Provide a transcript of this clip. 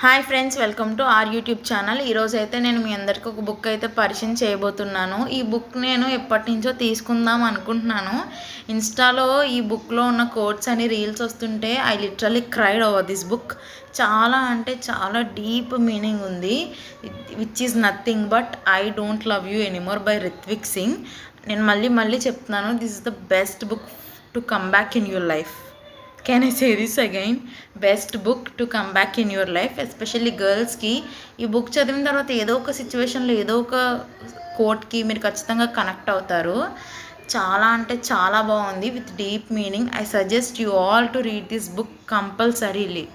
Hi friends, welcome to our YouTube channel. ఈరోజు అయితే నేను మీ అందరికి ఒక బుక్ అయితే పరిచయం చేయబోతున్నాను. ఈ బుక్ నేను ఎప్పటి నుంచో తీసుకుందాం అనుకుంటున్నాను. ఇన్స్టాలో ఈ బుక్లో ఉన్న కోట్స్ అని రీల్స్ వస్తుంటే I literally cried over this book. చాలా అంటే చాలా డీప్ మీనింగ్ ఉంది. Which is nothing but I don't love you anymore by Ritvik Singh. నేను మళ్ళీ చెప్తున్నాను, this is the best book to come back in your life. Can I say this again? Best book to come back in your life, especially గర్ల్స్కి. ఈ book చదివిన తర్వాత ఏదో ఒక సిచ్యువేషన్లో ఏదో ఒక కోట్కి మీరు ఖచ్చితంగా కనెక్ట్ అవుతారు. చాలా అంటే చాలా బాగుంది, with deep meaning. I suggest you all to read this book compulsorily.